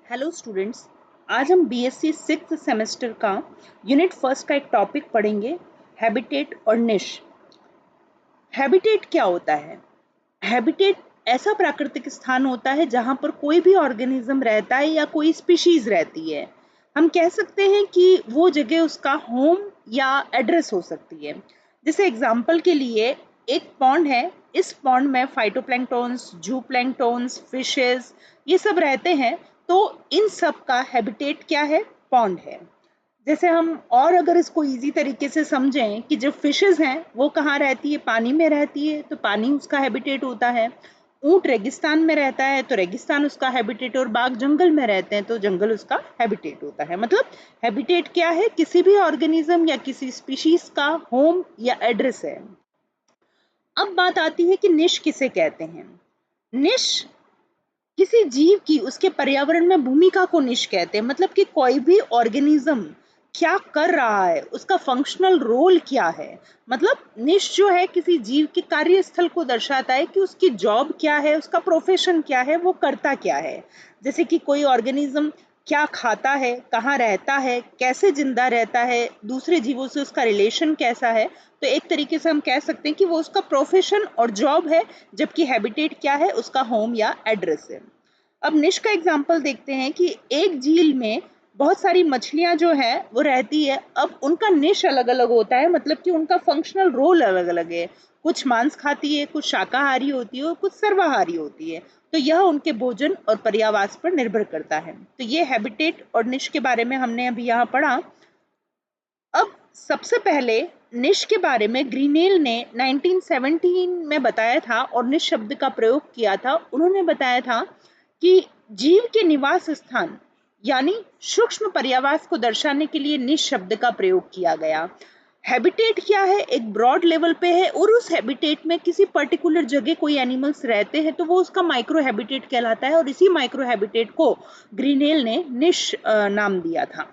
Hello students. आज हम BSc sixth semester का यूनिट फर्स्ट का एक टॉपिक पढ़ेंगे, हैबिटेट और निश। हैबिटेट क्या होता है? हैबिटेट ऐसा प्राकृतिक स्थान होता है जहाँ पर कोई भी ऑर्गेनिज्म रहता है या कोई स्पीशीज रहती है। हम कह सकते हैं कि वो जगह उसका होम या एड्रेस हो सकती है। जैसे एग्जाम्पल के लिए एक पॉन्ड है, इस पॉन्ड में फाइटोप्लैंक्टन्स, जूप्लैंक्टन्स, फिशेस ये सब रहते हैं। तो इन सब का हैबिटेट क्या है? पॉन्ड है। जैसे हम और अगर इसको इजी तरीके से समझें कि जो फिशेस हैं वो कहाँ रहती है? पानी में रहती है, तो पानी उसका हैबिटेट होता है। ऊंट रेगिस्तान में रहता है तो रेगिस्तान उसका हैबिटेट, और बाघ जंगल में रहते हैं तो जंगल उसका हैबिटेट होता है। मतलब हैबिटेट क्या है? किसी भी ऑर्गेनिज्म या किसी स्पीशीज का होम या एड्रेस है। अब बात आती है कि निश किसे कहते हैं। निश किसी जीव की उसके पर्यावरण में भूमिका को निश कहते हैं। मतलब कि कोई भी ऑर्गेनिज्म क्या कर रहा है, उसका फंक्शनल रोल क्या है। मतलब निश जो है किसी जीव के कार्यस्थल को दर्शाता है कि उसकी जॉब क्या है, उसका प्रोफेशन क्या है, वो करता क्या है। जैसे कि कोई ऑर्गेनिज्म क्या खाता है, कहाँ रहता है, कैसे जिंदा रहता है, दूसरे जीवों से उसका रिलेशन कैसा है। तो एक तरीके से हम कह सकते हैं कि वो उसका प्रोफेशन और जॉब है, जबकि हैबिटेट क्या है? उसका होम या एड्रेस है। अब निश का एग्जाम्पल देखते हैं कि एक झील में बहुत सारी मछलियां जो है वो रहती है। अब उनका निश अलग अलग होता है, मतलब कि उनका फंक्शनल रोल अलग अलग है। कुछ मांस खाती है, कुछ शाकाहारी होती है और कुछ सर्वाहारी होती है। तो यह उनके भोजन और पर्यावास पर निर्भर करता है। तो ये हैबिटेट और निश के बारे में हमने अभी यहाँ पढ़ा। अब सबसे पहले निश के बारे में ग्रीनेल ने 1917 में बताया था और निश शब्द का प्रयोग किया था। उन्होंने बताया था कि जीव के निवास स्थान यानी सूक्ष्म पर्यावास को दर्शाने के लिए निश शब्द का प्रयोग किया गया। हैबिटेट क्या है? एक ब्रॉड लेवल पे है, और उस हैबिटेट में किसी पर्टिकुलर जगह कोई एनिमल्स रहते हैं तो वो उसका माइक्रो हैबिटेट कहलाता है, और इसी माइक्रो हैबिटेट को ग्रीनेल ने निश नाम दिया था।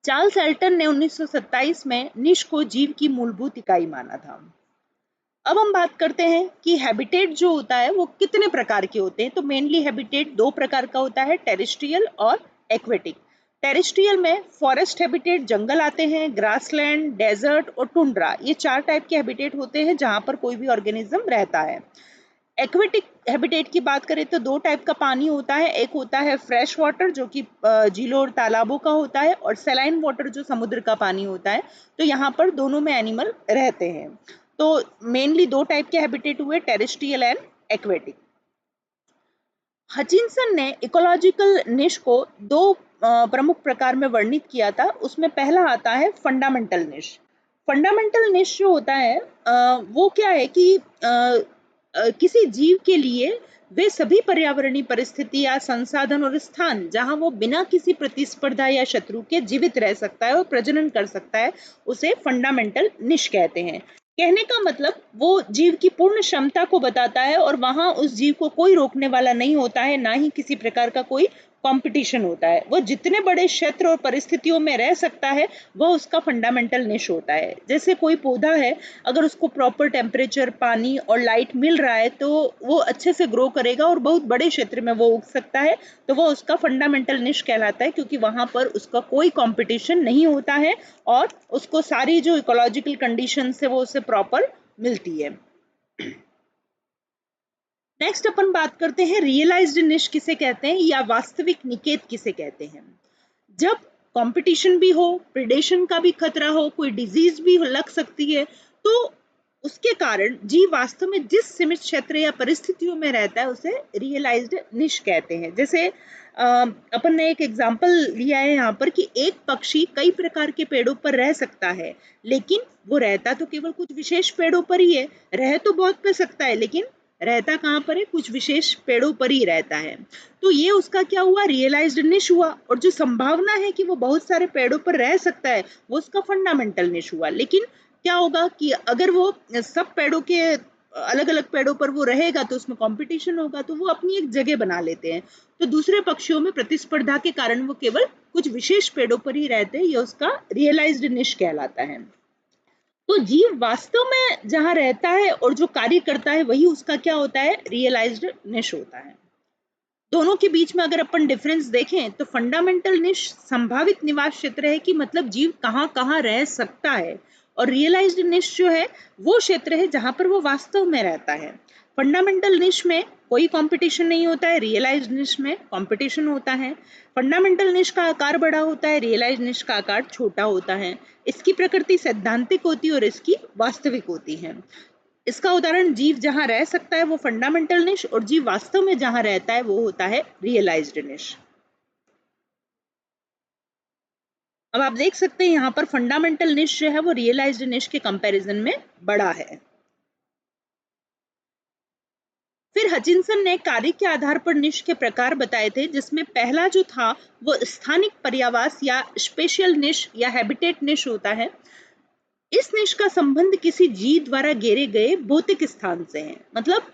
चार्ल्स एल्टन ने 1927 में निश को जीव की मूलभूत इकाई माना था। अब हम बात करते हैं कि हैबिटेट जो होता है वो कितने प्रकार के होते हैं। तो मेनली हैबिटेट दो प्रकार का होता है, टेरेस्ट्रियल और एक्वेटिक। टेरेस्ट्रियल में फॉरेस्ट हैबिटेट, जंगल आते हैं, ग्रासलैंड, डेजर्ट और टुंड्रा, ये चार टाइप के हैबिटेट होते हैं जहां पर कोई भी ऑर्गेनिज्म रहता है। एक्वेटिक हैबिटेट की बात करें तो दो टाइप का पानी होता है। एक होता है फ्रेश वाटर जो कि झीलों और तालाबों का होता है, और सैलाइन वाटर जो समुद्र का पानी होता है। तो यहाँ पर दोनों में एनिमल रहते हैं। तो मेनली दो टाइप के हैबिटेट हुए, टेरेस्ट्रियल एंड एक्वेटिक। हचिंसन ने इकोलॉजिकल निश को दो प्रमुख प्रकार में वर्णित किया था। उसमें पहला आता है फंडामेंटल निश। फंडामेंटल निश जो होता है वो क्या है कि किसी जीव के लिए वे सभी पर्यावरणीय परिस्थिति या संसाधन और स्थान जहां वो बिना किसी प्रतिस्पर्धा या शत्रु के जीवित रह सकता है और प्रजनन कर सकता है, उसे फंडामेंटल निश कहते हैं। कहने का मतलब वो जीव की पूर्ण क्षमता को बताता है, और वहां उस जीव को कोई रोकने वाला नहीं होता है, ना ही किसी प्रकार का कोई कंपटीशन होता है। वो जितने बड़े क्षेत्र और परिस्थितियों में रह सकता है वह उसका फंडामेंटल निश होता है। जैसे कोई पौधा है, अगर उसको प्रॉपर टेम्परेचर, पानी और लाइट मिल रहा है तो वो अच्छे से ग्रो करेगा और बहुत बड़े क्षेत्र में वो उग सकता है। तो वो उसका फंडामेंटल निश कहलाता है, क्योंकि वहां पर उसका कोई कंपटीशन नहीं होता है और उसको सारी जो इकोलॉजिकल कंडीशन है वो उससे प्रॉपर मिलती है। नेक्स्ट अपन बात करते हैं रियलाइज्ड निश किसे कहते हैं या वास्तविक निकेत किसे कहते हैं। जब कंपटीशन भी हो, प्रेडेशन का भी खतरा हो, कोई डिजीज भी लग सकती है, तो उसके कारण जीव वास्तव में जिस सीमित क्षेत्र या परिस्थितियों में रहता है उसे रियलाइज्ड निश कहते हैं। जैसे अपन ने एक एग्जांपल लिया है यहाँ पर कि एक पक्षी कई प्रकार के पेड़ों पर रह सकता है, लेकिन वो रहता तो केवल कुछ विशेष पेड़ों पर ही है। रह तो बहुत पे सकता है, लेकिन रहता कहाँ पर है? कुछ विशेष पेड़ों पर ही रहता है। तो ये उसका क्या हुआ? रियलाइज्ड निश हुआ। और जो संभावना है कि वो बहुत सारे पेड़ों पर रह सकता है वो उसका फंडामेंटल निश हुआ। लेकिन क्या होगा कि अगर वो सब पेड़ों के अलग अलग पेड़ों पर वो रहेगा तो उसमें कंपटीशन होगा, तो वो अपनी एक जगह बना लेते हैं। तो दूसरे पक्षियों में प्रतिस्पर्धा के कारण वो केवल कुछ विशेष पेड़ों पर ही रहते हैं, ये उसका रियलाइज्ड निश कहलाता है। तो जीव वास्तव में जहां रहता है और जो कार्य करता है वही उसका क्या होता है? रियलाइज्ड निश होता है। दोनों के बीच में अगर अपन डिफरेंस देखें तो फंडामेंटल निश संभावित निवास क्षेत्र है कि मतलब जीव कहाँ कहाँ रह सकता है, और रियलाइज्ड निश जो है वो क्षेत्र है जहां पर वो वास्तव में रहता है। फंडामेंटल निश में कोई कंपटीशन नहीं होता है, रियलाइज्ड निश में कंपटीशन होता है। फंडामेंटल निश का आकार बड़ा होता है, रियलाइज्ड निश का आकार छोटा होता है। इसकी प्रकृति सैद्धांतिक होती है और इसकी वास्तविक होती है। इसका उदाहरण जीव जहां रह सकता है वो फंडामेंटल निश, और जीव वास्तव में जहां रहता है वो होता है रियलाइज्ड निश। अब आप देख सकते हैं यहाँ पर फंडामेंटल निश जो है वो रियलाइज्ड निश के कंपैरिजन में बड़ा है। फिर हचिंसन ने कार्य के आधार पर निश के प्रकार बताए थे, जिसमें पहला जो था वो स्थानिक पर्यावास या स्पेशल निश या हैबिटेट निश होता है। इस निश का संबंध किसी जीव द्वारा घेरे गए भौतिक स्थान से है, मतलब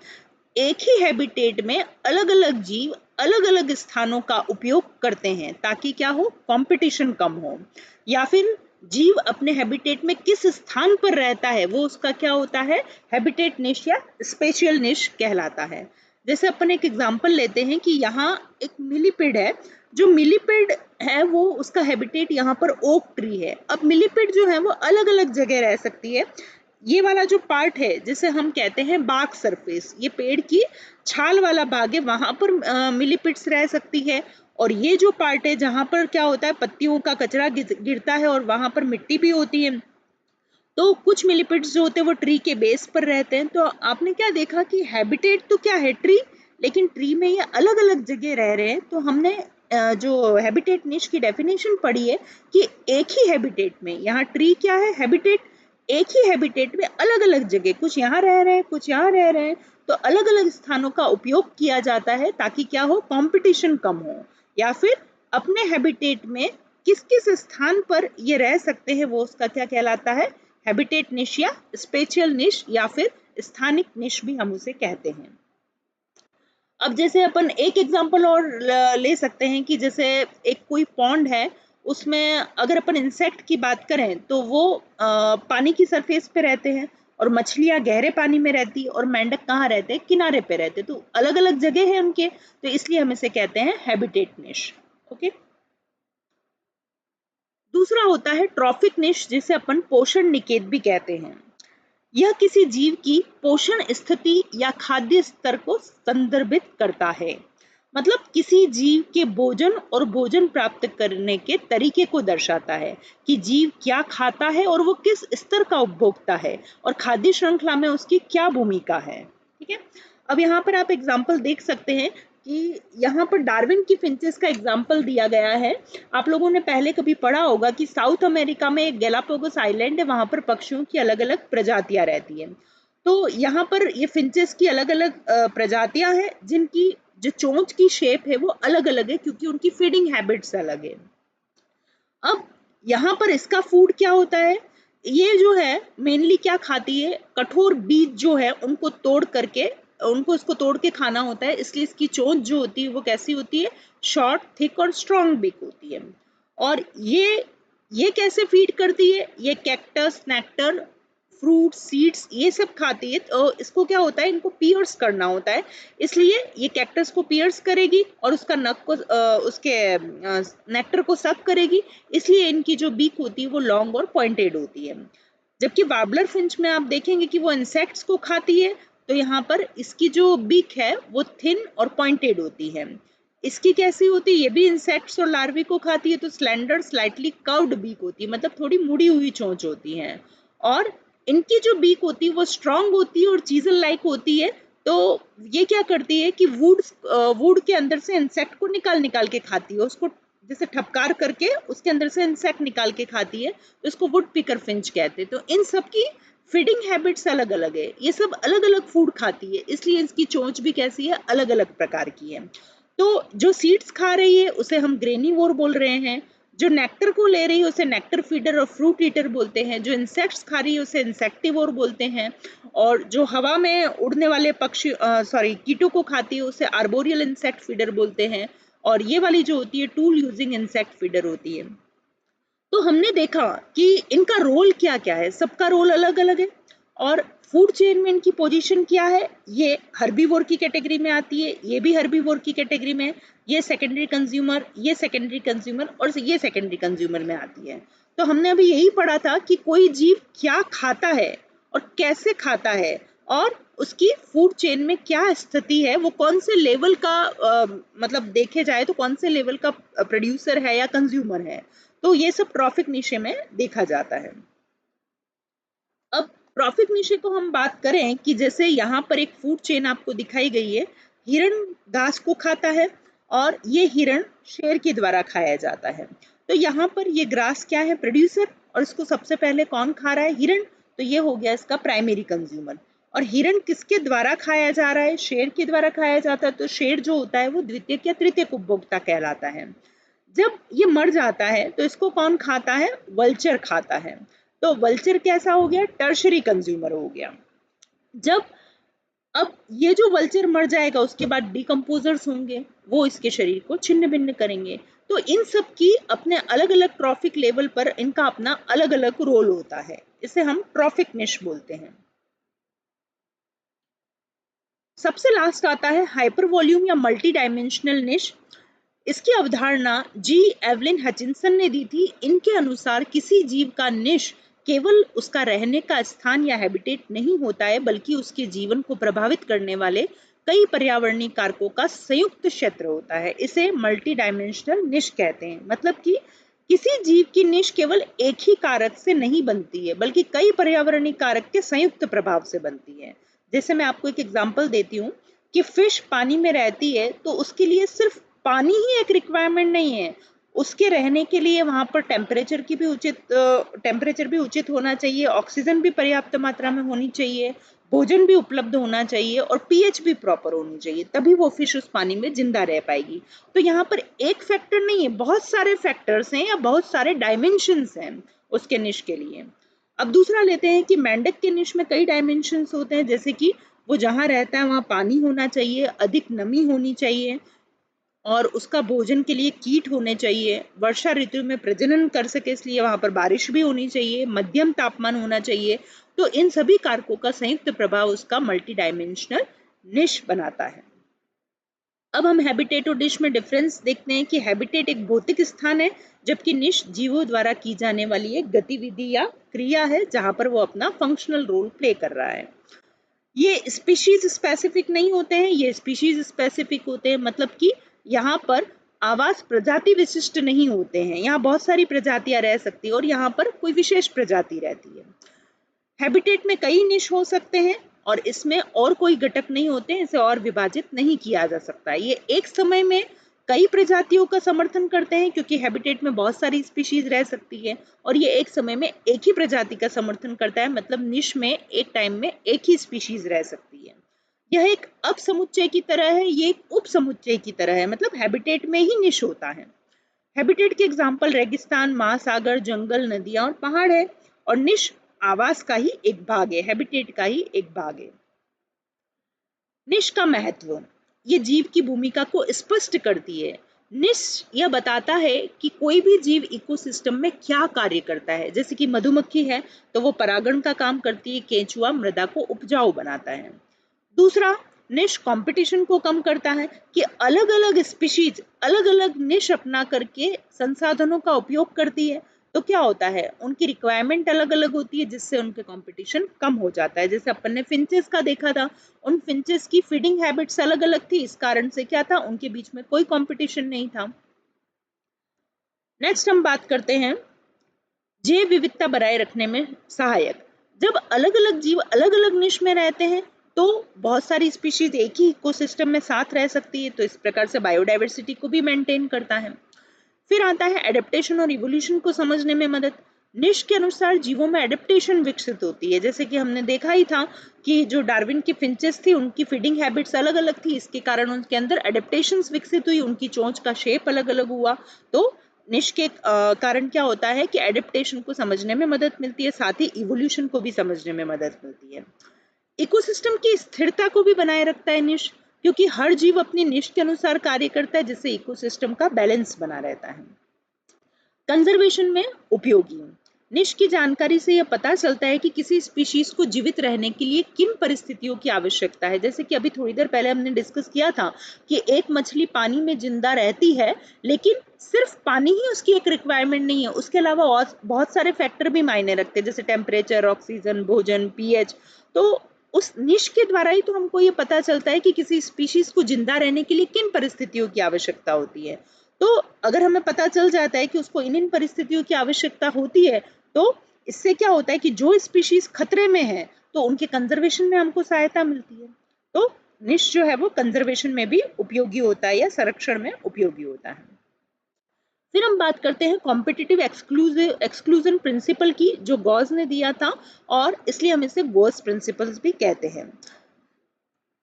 एक ही हैबिटेट में अलग अलग जीव अलग अलग स्थानों का उपयोग करते हैं ताकि क्या हो, कंपटीशन कम हो, या फिर जीव अपने हैबिटेट में किस स्थान पर रहता है वो उसका क्या होता है, हैबिटेट निश या स्पेशल निश कहलाता है। जैसे अपन एक एग्जांपल लेते हैं कि यहाँ एक मिलीपिड है, जो मिलीपिड है वो उसका हैबिटेट यहाँ पर ओक ट्री है। अब मिलीपिड जो है वो अलग अलग जगह रह सकती है। ये वाला जो पार्ट है जिसे हम कहते हैं बार्क सरफेस, ये पेड़ की छाल वाला भाग है, वहां पर मिलीपिड्स रह सकती है। और ये जो पार्ट है जहां पर क्या होता है, पत्तियों का कचरा गिरता है और वहां पर मिट्टी भी होती है, तो कुछ मिलीपिड्स जो होते हैं वो ट्री के बेस पर रहते हैं। तो आपने क्या देखा कि हैबिटेट तो क्या है ट्री, लेकिन ट्री में ये अलग अलग जगह रह रहे हैं। तो हमने जो हैबिटेट निश की डेफिनेशन पढ़ी है कि एक ही हैबिटेट में, यहाँ ट्री क्या है, हैबिटेट, एक ही हैबिटेट में अलग अलग जगह, कुछ यहाँ रह रहे हैं कुछ यहाँ रह रहे हैं, तो अलग अलग स्थानों का उपयोग किया जाता है ताकि क्या हो, कंपटीशन कम हो, या फिर अपने हैबिटेट में किस किस स्थान पर ये रह सकते हैं वो उसका क्या कहलाता है, हैबिटेट निश या स्पेशियल निश, या फिर स्थानिक निश भी हम उसे कहते हैं। अब जैसे अपन एक एग्जांपल और ले सकते हैं कि जैसे एक कोई पॉन्ड है, उसमें अगर अपन इंसेक्ट की बात करें तो वो पानी की सरफेस पे रहते हैं, और मछलियां गहरे पानी में रहती है, और मेंढक कहाँ रहते हैं, किनारे पे रहते हैं, तो अलग अलग जगह है उनके, तो इसलिए हम इसे कहते हैं हैबिटेट निश। ओके। दूसरा होता है ट्रॉफिक निश, जिसे अपन पोषण निकेत भी कहते हैं। यह किसी जीव की पोषण स्थिति या खाद्य स्तर को संदर्भित करता है, मतलब किसी जीव के भोजन और भोजन प्राप्त करने के तरीके को दर्शाता है कि जीव क्या खाता है और वो किस स्तर का उपभोक्ता है, और खाद्य श्रृंखला में उसकी क्या भूमिका है। ठीक है। अब यहाँ पर आप एग्जाम्पल देख सकते हैं कि यहाँ पर डार्विन की फिंचेस का एग्जाम्पल दिया गया है। आप लोगों ने पहले कभी पढ़ा होगा कि साउथ अमेरिका में एक गैलापागोस आइलैंड है, वहां पर पक्षियों की अलग अलग प्रजातियां रहती हैं। तो यहाँ पर ये फिंचेस की अलग अलग प्रजातियां हैं, जिनकी जो चोंच की शेप है वो अलग अलग है, क्योंकि उनकी फीडिंग हैबिट्स अलग है। अब यहाँ पर इसका फूड क्या होता है, ये जो है मेनली क्या खाती है, कठोर बीज जो है उनको तोड़ करके, उनको इसको तोड़ के खाना होता है, इसलिए इसकी चोंच जो होती है वो कैसी होती है, शॉर्ट, थिक और स्ट्रॉन्ग बीक होती है। और ये कैसे फीड करती है, ये कैक्टस, नेक्टर, फ्रूट, सीड्स ये सब खाती है। तो इसको क्या होता है, इनको पियर्स करना होता है, इसलिए ये कैक्टस को पियर्स करेगी और उसका नक को उसके नेक्टर को सक करेगी, इसलिए इनकी जो बीक होती है वो लॉन्ग और पॉइंटेड होती है। जबकि वार्बलर फिंच में आप देखेंगे कि वो इंसेक्ट्स को खाती है, तो यहाँ पर इसकी जो बीक है वो थिन और पॉइंटेड होती है। इसकी कैसी होती है, ये भी इंसेक्ट्स और लार्वी को खाती है, तो स्लेंडर स्लाइटली कर्व्ड बीक होती है, मतलब थोड़ी मुड़ी हुई चोंच होती है। और इनकी जो बीक होती है वो स्ट्रांग होती है और चीजल लाइक होती है। तो ये क्या करती है कि वुड के अंदर से इंसेक्ट को निकाल निकाल के खाती है, उसको जैसे ठपकार करके उसके अंदर से इंसेक्ट निकाल के खाती है, तो इसको वुड पिकर फिंच कहते हैं। तो इन सब की फीडिंग हैबिट्स अलग अलग है, ये सब अलग अलग फूड खाती है, इसलिए इसकी चोंच भी कैसी है, अलग अलग प्रकार की है। तो जो सीड्स खा रही है उसे हम ग्रेनिवोर बोल रहे हैं, जो नेक्टर को ले रही है उसे नेक्टर फीडर और फ्रूट ईटर बोलते हैं, जो इंसेक्ट्स खा रही है उसे इंसेक्टिवोर बोलते हैं, और जो हवा में उड़ने वाले पक्षी कीटों को खाती है उसे आर्बोरियल इंसेक्ट फीडर बोलते हैं, और ये वाली जो होती है टूल यूजिंग इंसेक्ट फीडर होती है। तो हमने देखा कि इनका रोल क्या क्या है, सबका रोल अलग अलग है। और फूड चेन में इनकी पोजीशन क्या है, ये हर्बीवोर की कैटेगरी में आती है, ये भी हर्बीवोर की कैटेगरी में, ये सेकेंडरी कंज्यूमर, ये सेकेंडरी कंज्यूमर और ये सेकेंडरी कंज्यूमर में आती है। तो हमने अभी यही पढ़ा था कि कोई जीव क्या खाता है और कैसे खाता है और उसकी फूड चेन में क्या स्थिति है, वो कौन से लेवल का मतलब देखे जाए तो कौन से लेवल का प्रोड्यूसर है या कंज्यूमर है, तो ये सब ट्रॉफिक निशे में देखा जाता है। अब ट्रॉफिक निशे को हम बात करें कि जैसे यहाँ पर एक फूड चेन आपको दिखाई गई है, हिरण घास को खाता है और ये हिरण शेर के द्वारा खाया जाता है। तो यहाँ पर ये ग्रास क्या है, प्रोड्यूसर, और इसको सबसे पहले कौन खा रहा है, हिरण, तो ये हो गया इसका प्राइमरी कंज्यूमर। और हिरण किसके द्वारा खाया जा रहा है, शेर के द्वारा खाया जाता है, तो शेर जो होता है वो द्वितीयक या तृतीयक उपभोक्ता कहलाता है। जब ये मर जाता है तो इसको कौन खाता है, वल्चर खाता है। तो वल्चर कैसा हो गया, टर्शरी कंज्यूमर हो गया। जब अब ये जो वल्चर मर जाएगा उसके बाद डिकम्पोजर्स होंगे, वो इसके शरीर को छिन्न भिन्न करेंगे। तो इन सब की अपने अलग अलग ट्रॉफिक लेवल पर इनका अपना अलग अलग रोल होता है, इसे हम ट्रॉफिक निश बोलते हैं। सबसे लास्ट आता है हाइपर वॉल्यूम या मल्टी डायमेंशनल निश। इसकी अवधारणा जी एवलिन हचिंसन ने दी थी। इनके अनुसार किसी जीव का निश केवल उसका रहने का स्थान या हैबिटेट नहीं होता है, बल्कि उसके जीवन को प्रभावित करने वाले कई पर्यावरणीय कारकों का संयुक्त क्षेत्र होता है। इसे मल्टी डायमेंशनल निश कहते हैं। मतलब कि किसी जीव की निश केवल एक ही कारक से नहीं बनती है, बल्कि कई पर्यावरणीय कारक के संयुक्त प्रभाव से बनती है। जैसे मैं आपको एक एग्जांपल देती हूँ कि फिश पानी में रहती है तो उसके लिए सिर्फ पानी ही एक रिक्वायरमेंट नहीं है, उसके रहने के लिए वहां पर टेम्परेचर भी उचित होना चाहिए, ऑक्सीजन भी पर्याप्त मात्रा में होनी चाहिए, भोजन भी उपलब्ध होना चाहिए और पीएच भी प्रॉपर होनी चाहिए, तभी वो फिश उस पानी में जिंदा रह पाएगी। तो यहाँ पर एक फैक्टर नहीं है, बहुत सारे फैक्टर्स हैं या बहुत सारे डायमेंशंस हैं उसके निश के लिए। अब दूसरा लेते हैं कि मेंढक के निश में कई डायमेंशंस होते हैं, जैसे कि वो जहाँ रहता है वहाँ पानी होना चाहिए, अधिक नमी होनी चाहिए और उसका भोजन के लिए कीट होने चाहिए, वर्षा ऋतु में प्रजनन कर सके इसलिए वहां पर बारिश भी होनी चाहिए, मध्यम तापमान होना चाहिए। तो इन सभी कारकों का संयुक्त प्रभाव उसका मल्टी डायमेंशनल निश बनाता है। अब हम हैबिटेट और निश में डिफरेंस देखते हैं कि हैबिटेट एक भौतिक स्थान है, जबकि निश जीवों द्वारा की जाने वाली एक गतिविधि या क्रिया है जहां पर वो अपना फंक्शनल रोल प्ले कर रहा है। ये स्पीशीज स्पेसिफिक नहीं होते हैं, ये स्पीशीज स्पेसिफिक होते हैं। मतलब कि यहाँ पर आवास प्रजाति विशिष्ट नहीं होते हैं, यहाँ बहुत सारी प्रजातियां रह सकती है और यहाँ पर कोई विशेष प्रजाति रहती है। हैबिटेट में कई निश हो सकते हैं और इसमें और कोई घटक नहीं होते हैं, इसे और विभाजित नहीं किया जा सकता। ये एक समय में कई प्रजातियों का समर्थन करते हैं क्योंकि हैबिटेट में बहुत सारी स्पीशीज रह सकती है और ये एक समय में एक ही प्रजाति का समर्थन करता है। मतलब निश में एक टाइम में एक ही स्पीशीज रह सकती है। यह एक अप समुच्चय की तरह है, ये एक उप समुच्चय की तरह है। मतलब हैबिटेट में ही निश होता है। हैबिटेट के एग्जाम्पल रेगिस्तान, महासागर, जंगल, नदियां और पहाड़ है और निश आवास का ही एक भाग है, हैबिटेट का ही एक भाग है। निश का महत्व, ये जीव की भूमिका को स्पष्ट करती है। निश यह बताता है कि कोई भी जीव इकोसिस्टम में क्या कार्य करता है। जैसे कि मधुमक्खी है तो वो परागण का काम करती है, केंचुआ मृदा को उपजाऊ बनाता है। दूसरा, निश कंपटीशन को कम करता है कि अलग अलग स्पीशीज अलग अलग निश अपना करके संसाधनों का उपयोग करती है, तो क्या होता है उनकी रिक्वायरमेंट अलग अलग होती है जिससे उनके कंपटीशन कम हो जाता है। जैसे अपन ने फिंचेस का देखा था, उन फिंचेस की फीडिंग हैबिट्स अलग अलग थी, इस कारण से क्या था, उनके बीच में कोई कंपटीशन नहीं था। नेक्स्ट हम बात करते हैं जैव विविधता बनाए रखने में सहायक। जब अलग अलग जीव अलग अलग निश में रहते हैं तो बहुत सारी स्पीशीज एक ही इकोसिस्टम में साथ रह सकती है, तो इस प्रकार से बायोडाइवर्सिटी को भी मेंटेन करता है। फिर आता है एडेप्टेशन और इवोल्यूशन को समझने में मदद। निश के अनुसार जीवों में एडेप्टेशन विकसित होती है, जैसे कि हमने देखा ही था कि जो डार्विन की फिंचेस थी उनकी फीडिंग हैबिट्स अलग अलग थी, इसके कारण उनके अंदर एडेप्टेशंस विकसित हुई, उनकी चोंच का शेप अलग अलग हुआ। तो निश के कारण क्या होता है कि एडेप्टेशन को समझने में मदद मिलती है, साथ ही इवोल्यूशन को भी समझने में मदद मिलती है। इकोसिस्टम की स्थिरता को भी बनाए रखता है निश, क्योंकि हर जीव अपनी निश के अनुसार कार्य करता है जिससे इकोसिस्टम का बैलेंस बना रहता है। कंजर्वेशन में उपयोगी, निश की जानकारी से यह पता चलता है कि किसी स्पीशीज को जीवित रहने के लिए किन परिस्थितियों की आवश्यकता है। जैसे कि अभी थोड़ी देर पहले हमने डिस्कस किया था कि एक मछली पानी में जिंदा रहती है, लेकिन सिर्फ पानी ही उसकी एक रिक्वायरमेंट नहीं है, उसके अलावा और बहुत सारे फैक्टर भी मायने रखते हैं, जैसे टेम्परेचर, ऑक्सीजन, भोजन, पीएच। तो उस निश के द्वारा ही तो हमको ये पता चलता है कि किसी स्पीशीज को जिंदा रहने के लिए किन परिस्थितियों की आवश्यकता होती है। तो अगर हमें पता चल जाता है कि उसको इन परिस्थितियों की आवश्यकता होती है, तो इससे क्या होता है कि जो स्पीशीज खतरे में है तो उनके कंजर्वेशन में हमको सहायता मिलती है। तो निश जो है वो कंजर्वेशन में भी उपयोगी होता है या संरक्षण में उपयोगी होता है। फिर हम बात करते हैं कॉम्पिटिटिव एक्सक्लूजन प्रिंसिपल की, जो गॉस ने दिया था, और इसलिए हम इसे गॉस प्रिंसिपल्स भी कहते हैं।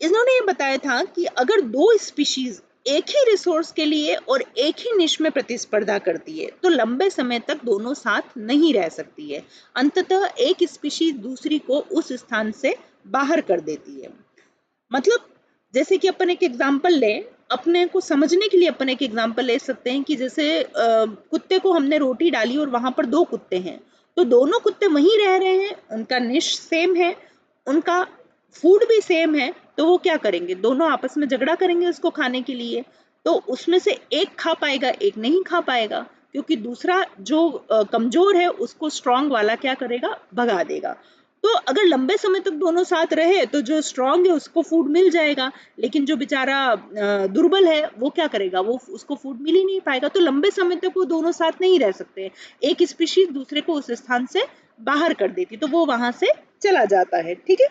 इन्होंने ये बताया था कि अगर दो स्पीशीज एक ही रिसोर्स के लिए और एक ही निश में प्रतिस्पर्धा करती है तो लंबे समय तक दोनों साथ नहीं रह सकती है। अंततः एक स्पीशीज दूसरी को उस स्थान से बाहर कर देती है। मतलब जैसे कि अपन एक एग्जांपल लें, अपने को समझने के लिए अपन एक एग्जांपल ले सकते हैं कि जैसे कुत्ते को हमने रोटी डाली और वहां पर दो कुत्ते हैं, तो दोनों कुत्ते वहीं रह रहे हैं, उनका निश सेम है, उनका फूड भी सेम है, तो वो क्या करेंगे, दोनों आपस में झगड़ा करेंगे उसको खाने के लिए। तो उसमें से एक खा पाएगा, एक नहीं खा पाएगा, क्योंकि दूसरा जो कमजोर है उसको स्ट्रांग वाला क्या करेगा, भगा देगा। तो अगर लंबे समय तक दोनों साथ रहे तो जो स्ट्रांग है उसको फूड मिल जाएगा, लेकिन जो बेचारा दुर्बल है वो क्या करेगा, वो उसको फूड मिल ही नहीं पाएगा। तो लंबे समय तक वो दोनों साथ नहीं रह सकते, एक स्पीशीज दूसरे को उस स्थान से बाहर कर देती, तो वो वहां से चला जाता है। ठीक है,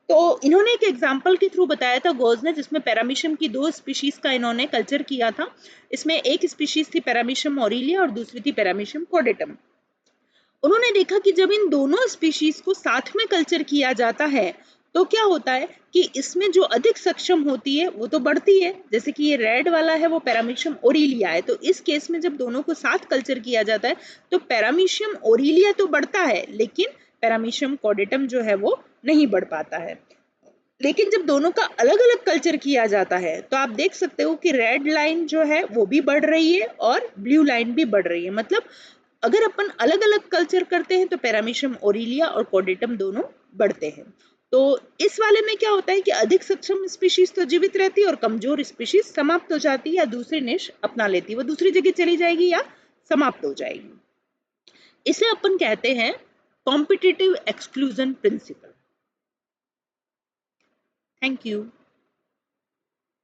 तो इन्होंने एक एग्जाम्पल के थ्रू बताया था गोज ने, जिसमें पैरामीशियम की दो स्पीशीज का इन्होंने कल्चर किया था। इसमें एक स्पीशीज थी पैरामीशियम ओरिलिया और दूसरी थी पैरामीशियम कॉर्डेटम। उन्होंने देखा कि जब इन दोनों स्पीशीज को साथ में कल्चर किया जाता है तो क्या होता है कि इसमें जो अधिक सक्षम होती है वो तो बढ़ती है। जैसे कि ये रेड वाला है वो पैरामीशियम ओरिलिया है, तो इस केस में जब दोनों को साथ कल्चर किया जाता है तो पैरामीशियम ओरिलिया तो बढ़ता है, लेकिन पैरामीशियम कॉर्डेटम जो है वो नहीं बढ़ पाता है। लेकिन जब दोनों का अलग अलग कल्चर किया जाता है तो आप देख सकते हो कि रेड लाइन जो है वो भी बढ़ रही है और ब्लू लाइन भी बढ़ रही है। मतलब अगर अपन अलग अलग कल्चर करते हैं तो पैरामीशियम ओरिलिया और कॉर्डेटम दोनों बढ़ते हैं। तो इस वाले में क्या होता है कि अधिक सक्षम स्पीशीज तो जीवित रहती है और कमजोर स्पीशीज समाप्त हो जाती है या दूसरी निश अपना लेती है, वो दूसरी जगह चली जाएगी या समाप्त हो जाएगी। इसे अपन कहते हैं competitive exclusion principle. Thank you.